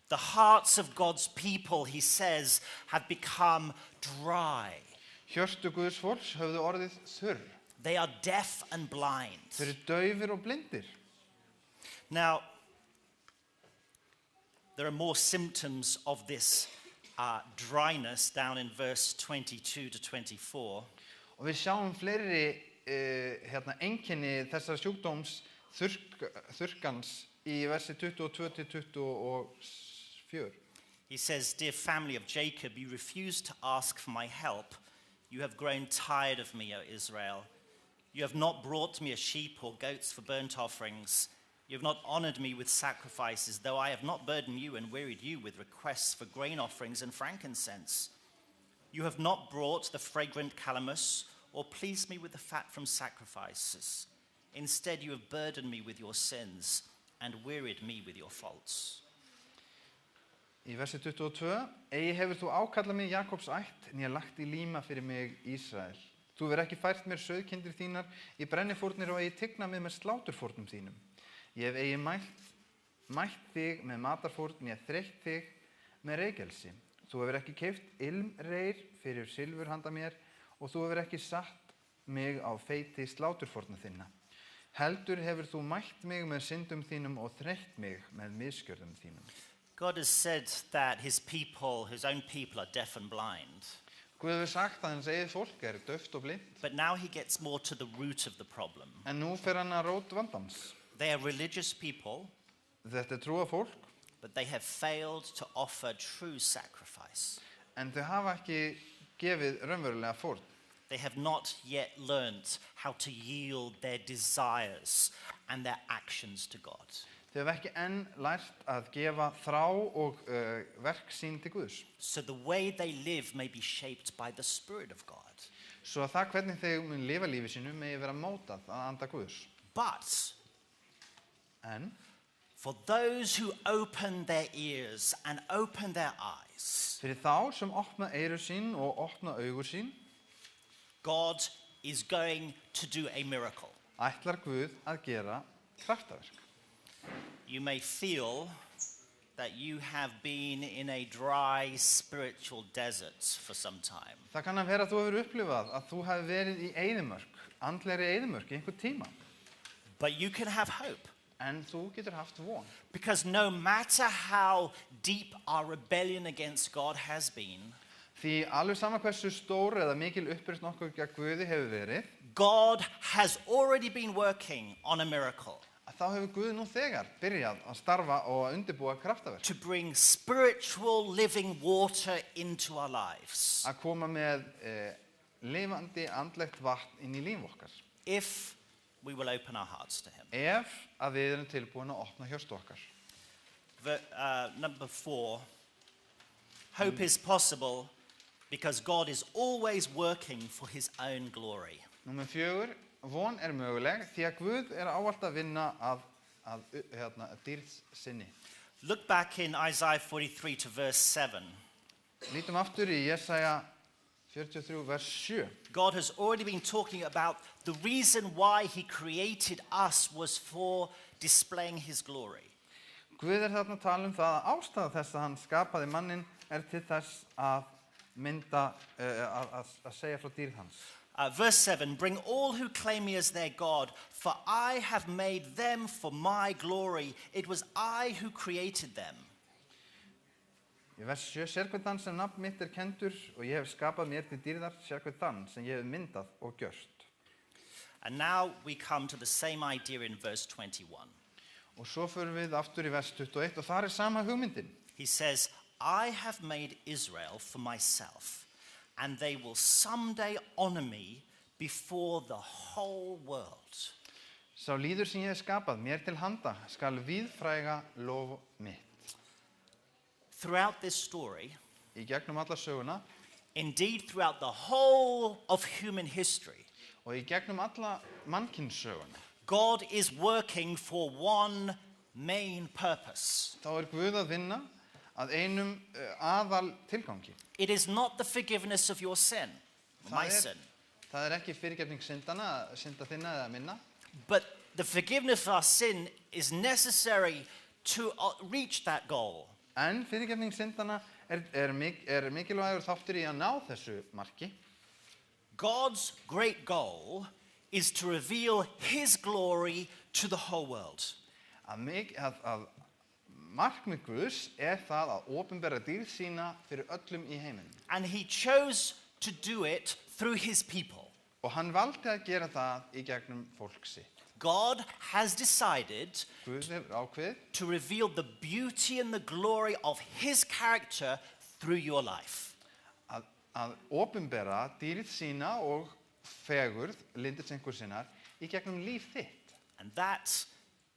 The hearts of God's people, he says, have become dry. Hjörtu Guðs fólks höfðu orðið þurr. They are deaf and blind. Þeir eru daufir og blindir. Now, there are more symptoms of this dryness down in verse 22 to 24. Og við sjáum fleiri einkenni þessar sjúkdóms þurrkans í versi 22 til 24. He says, "Dear family of Jacob, you refused to ask for my help. You have grown tired of me, O Israel. You have not brought me a sheep or goats for burnt offerings. You have not honored me with sacrifices, though I have not burdened you and wearied you with requests for grain offerings and frankincense. You have not brought the fragrant calamus or pleased me with the fat from sacrifices. Instead, you have burdened me with your sins and wearied me with your faults." Í versi 22, eigi hefur þú ákallað mig Jakobs ætt, né lagt í líma fyrir mig Ísrael. Þú hefur ekki fært mér sauðkindur þínar í brennifórnir og eigi tignað mig með sláturfórnum þínum. Ég hef eigi mætt þig með matarfórn, né þreytt þig með reykelsi. Þú hefur ekki keypt ilmreyr fyrir silfur handa mér og þú hefur ekki satt mig á feiti sláturfórna þinna. Heldur hefur þú mætt mig með syndum þínum og þreytt mig með misgjörðum þínum. God has said that his people, his own people, are deaf and blind. Guð hefur sagt að hans eigið fólk dauft og blind. But now he gets more to the root of the problem. En nú fer hann að rót vandans. They are religious people, Þetta trúa fólk, but they have failed to offer true sacrifice. en þau hafa ekki gefið raunverulega fórn. They have not yet learnt how to yield their desires and their actions to God. Þau hafa ekki enn lært að gefa þrá og verk sín til Guðs. So the way they live may be shaped by the Spirit of God. Svo að það hvernig þau mun lifa lífi sínu megi vera mótað að anda Guðs. But En for those who open their ears and open their eyes, fyrir þá sem opna eyru sín og opna augu sín, God is going to do a miracle. ætlar Guð að gera kraftaverk. You may feel that you have been in a dry spiritual desert for some time. Það kann að vera að þú hefur upplifað að þú hafi verið í eyðimörk, andlegri eyðimörk í einhver tíma. But you can have hope. En þú getur haft von. Because no matter how deep our rebellion against God has been, Því alveg sama hversu stór eða mikil uppreisn okkur gegn Guði hefur verið, God has already been working on a miracle að þá hefur Guð nú þegar byrjað að starfa og að undirbúa kraftaverk. to bring spiritual living water into our lives. Að koma með lifandi andlegt vatn inn í líf okkar. If we will open our hearts to him. Ef að við erum tilbúin að opna hjörstu okkar. Number 4, hope is possible because God is always working for his own glory. Númer 4, von möguleg því að Guð ávallt að vinna að dýrð sinni. Look back in Isaiah 43 to verse 7. Lítum aftur í Jesaja 43 vers 7. God has already been talking about the reason why he created us was for displaying his glory. Guð þarna að tala það að ástæða þess að hann skapaði mannin til þess að mynda, að segja frá dýrð hans. Verse 7, bring all who claim me as their God, for I have made them for my glory. It was I who created them. Í vers 7, sér hvern þann sem nafn mitt kendur og ég hef skapað mér til dýrðar, sér hvern þann sem ég hef myndað og gjörst. And now we come to the same idea in verse 21. Og svo förum við aftur í vers 21 og þar sama hugmyndin. He says, I have made Israel for myself, and they will someday honor me before the whole world. Sá líður sem ég hef skapað mér til handa skal víðfræga lof mitt. Throughout this story, Í gegnum alla söguna indeed throughout the whole of human history, og í gegnum alla mannkynssöguna, God is working for one main purpose. þá Guð að vinna að einum aðal tilgangi. It is not the forgiveness of your sin, my sin, Það ekki fyrirgefning syndana, synda þinna eða minna, but the forgiveness of our sin is necessary to reach that goal. en fyrirgefning syndana mikilvægur þáttur í að ná þessu marki. God's great goal is to reveal his glory to the whole world. Að markmið Guðs það að opinbera dýrð sína fyrir öllum í heiminum. And he chose to do it through his people. Og hann valdi að gera það í gegnum fólk sitt. God has decided Guð hefur ákveðið to reveal the beauty and the glory of his character through your life. að opinbera dýrð sína og fegurð, lindirsengur sinnar, í gegnum líf þitt. And that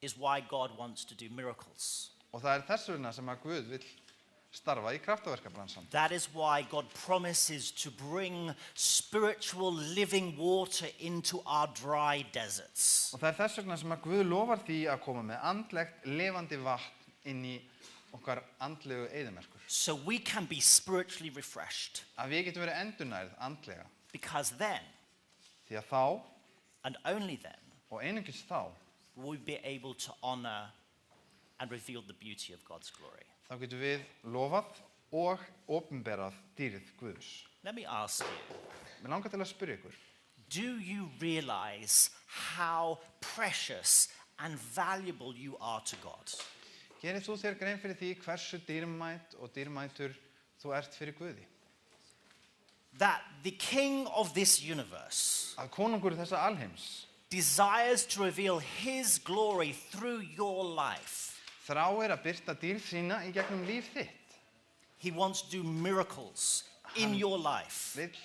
is why God wants to do miracles. Og það þess vegna sem að Guð vill starfa í kraftaverkabransan. That is why God promises to bring spiritual living water into our dry deserts. Og það þess vegna sem að Guð lofar því að koma með andlegt, lifandi vatn inn í okkar andlegu eyðimerkur. So we can be spiritually refreshed. Að við getum verið endurnærð andlega. Because then, Því að þá, and only then, og einungis þá, will we be able to honor and reveal the beauty of God's glory. þá getum við lofað og opinberað dýrð Guðs. Let me ask you, Mér langar til að spyrja ykkur. do you realize how precious and valuable you are to God? Gerir þú þér grein fyrir því hversu dýrmæt og dýrmætur þú ert fyrir Guði? That the King of this universe Að konungur þessa alheims desires to reveal his glory through your life. þráir að birta dýrð sína í gegnum líf þitt. He wants to do miracles in your life Vill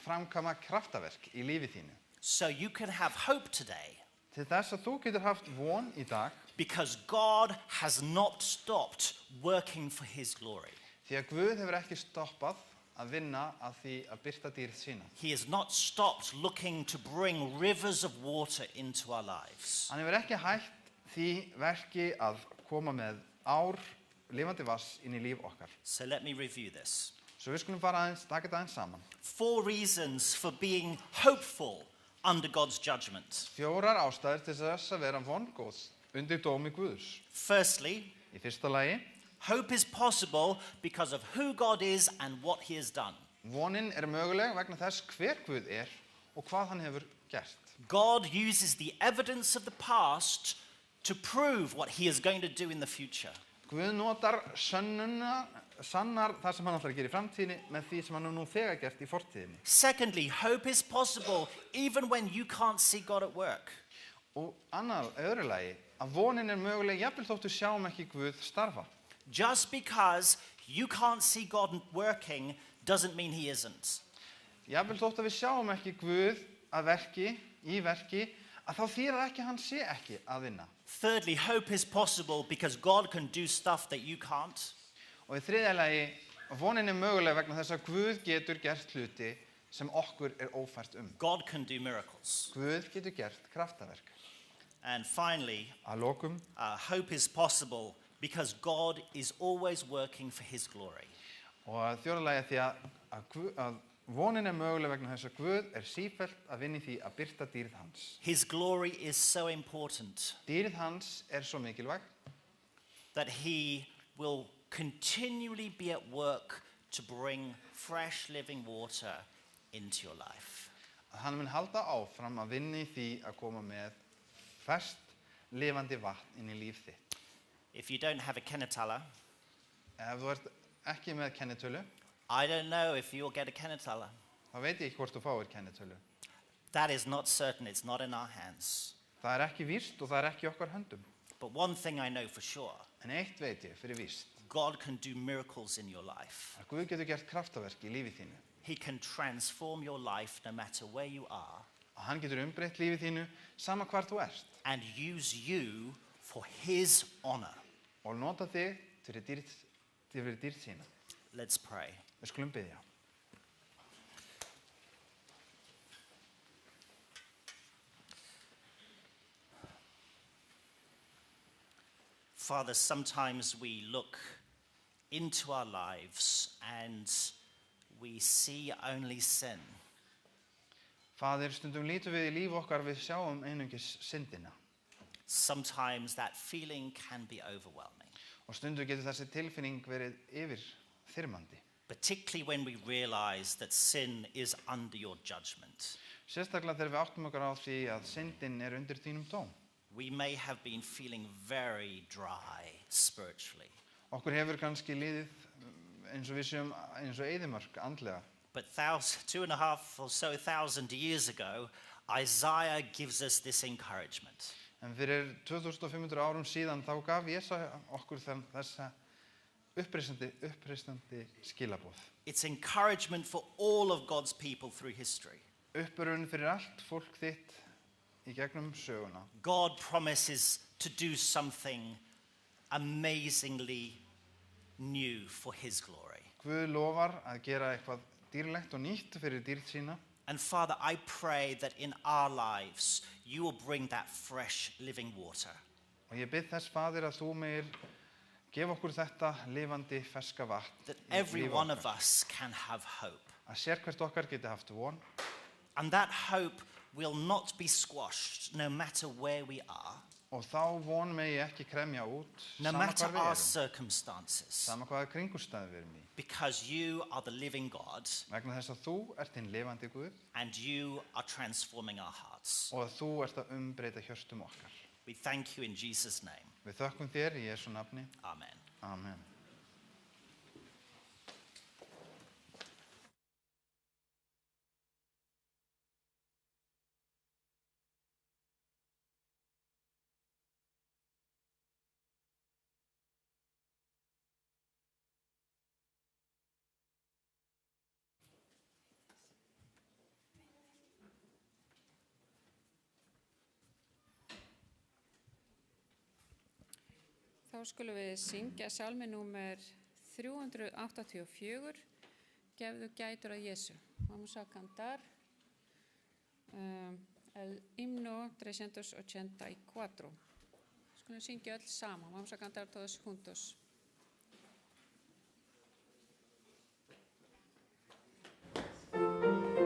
framkama kraftaverk í lífi þínu. so you can have hope today Til þess að þú getur haft von í dag, because God has not stopped working for his glory. því að Guð hefur ekki stoppað að vinna að því að birta dýrð sína. He has not stopped looking to bring rivers of water into our lives. Hann hefur ekki hætt því verki að koma með ár lifandi vass inn í líf okkar. So let me review this. Svo við skulum bara taka þetta aðeins saman. 4 reasons for being hopeful under God's judgment. 4 ástæður til þess að vera vongóð undir dómi Guðs. Firstly, Í fyrsta lagi, hope is possible because of who God is and what he has done. vonin möguleg vegna þess hver Guð og hvað hann hefur gert. God uses the evidence of the past to prove what he is going to do in the future. Guð notar sannar það sem hann ætlar að gera í framtíðinni með því sem hann hefur nú þegar gert í fortíðinni. Secondly, hope is possible even when you can't see God at work. Og öðru lagi, að vonin möguleg jafnvel þóttu sjáum ekki Guð starfa. Just because you can't see God working doesn't mean he isn't. Jafnvel þótt að við sjáum ekki Guð að í verki, að þá þýðir það ekki að hann sé ekki að vinna. Thirdly, hope is possible because God can do stuff that you can't. Og í þriðja lagi, vonin möguleg vegna þess að Guð getur gert hluti sem okkur ófært God can do miracles. Guð getur gert kraftaverk. And finally, Að lokum, hope is possible because God is always working for his glory. og að fjórða lagi því að vonin möguleg vegna þess að Guð sífellt að vinna í því að birta dýrð hans. His glory is so important Dýrð hans svo mikilvæg that he will continually be at work to bring fresh living water into your life. að hann mun halda áfram að vinna í því að koma með ferskt, lifandi vatn inn í líf þitt. If you don't have a kennetala, Ef þú ert ekki með kennitölu, I don't know if you'll get a kennetala. þá veit ég ekki hvort þú fáir kennitölu. That is not certain, it's not in our hands. Það ekki víst og það ekki í okkar höndum. But one thing I know for sure, En eitt veit ég fyrir víst, God can do miracles in your life. að Guð getur gert kraftaverk í lífi þínu. He can transform your life no matter where you are Og hann getur umbreytt lífi þínu sama hvar þú ert and use you for his honor. og nota þig fyrir dýrt sína. Let's pray. Við skulum biðja. Father, sometimes we look into our lives and we see only sin. Faðir, stundum lítum við í líf okkar, við sjáum einungis syndina. Sometimes that feeling can be overwhelming, Og stundum getur þessi tilfinning verið yfirþyrmandi. particularly when we realize that sin is under your judgment. Sérstaklega þegar við áttum okkur á því að syndin er undir þínum dóm. We may have been feeling very dry spiritually, Okkur hefur kannski liðið eins og við séum eins og eyðimörk andlega. but 2,500 or so years ago, Isaiah gives us this encouragement. En fyrir 2500 árum síðan þá gaf Jesús okkur þessa uppreistandi skilaboð. It's encouragement for all of God's people through history. Uppurinn fyrir allt fólk þitt í gegnum söguna. God promises to do something amazingly new for his glory. Guð lofar að gera eitthvað dýrlegt og nýtt fyrir dýrt sína. And Father, I pray that in our lives, you will bring that fresh living water. Og ég bið þess, Faðir, að þú megir gefa okkur þetta lifandi ferska vatn That í every líf one of okkar. us can have hope. Að sérhvert okkar geti haft von. And that hope will not be squashed no matter where we are, Og þá von megi ekki kremja út, no sama matter hvar við our erum, circumstances, sama hvaða kringumstæður við erum í. because you are the living God Vegna þess að þú ert hinn lifandi Guð and you are transforming our hearts. og að þú ert að umbreyta hjörtum okkar. We thank you in Jesus' name. Við þökkum þér í Jesú nafni. Amen. Amen. Þá skulum við syngja salmi númer 384, Gefðu gætur að Jesú. Vamos a cantar el himno 384. Skulum syngja öll saman, vamos a cantar todos juntos. Amen.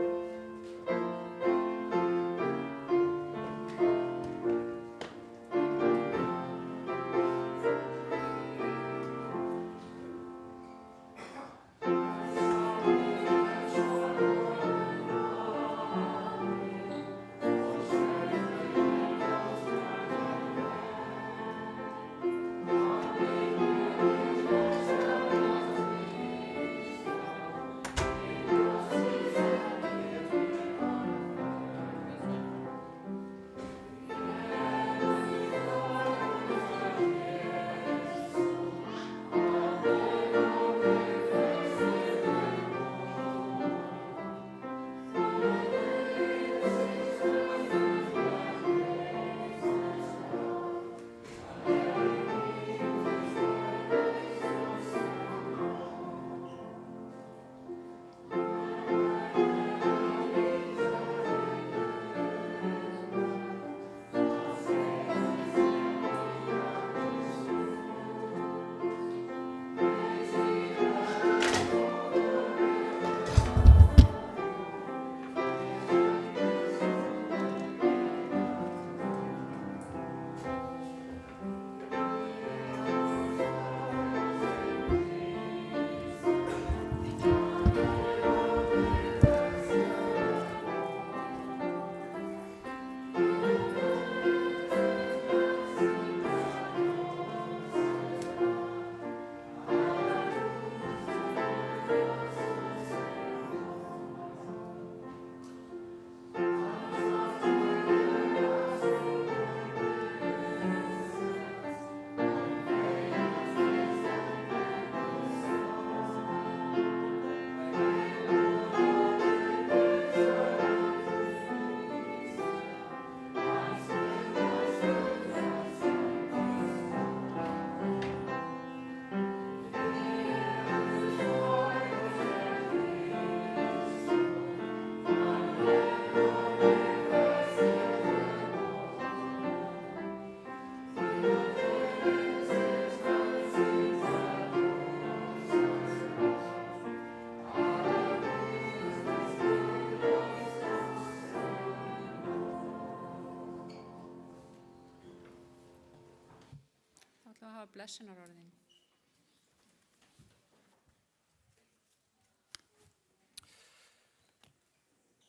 hafa blessunarorðin.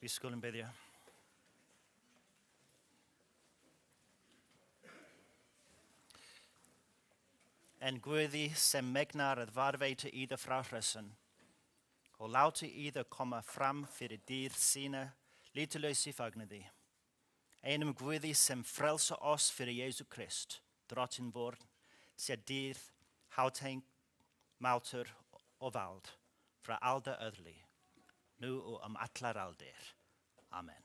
Vi skulum biðja. En Guði sem megnar að varveita yður frá hrössun og láta yður koma fram fyrir dýr sína litlausi fagnaði. Einum Guði sem frelsa oss fyrir Jesu Krist, drottinn vor, sé dýr, háteng, máttur og vald frá alda öðli, nú og allar aldir. Amen.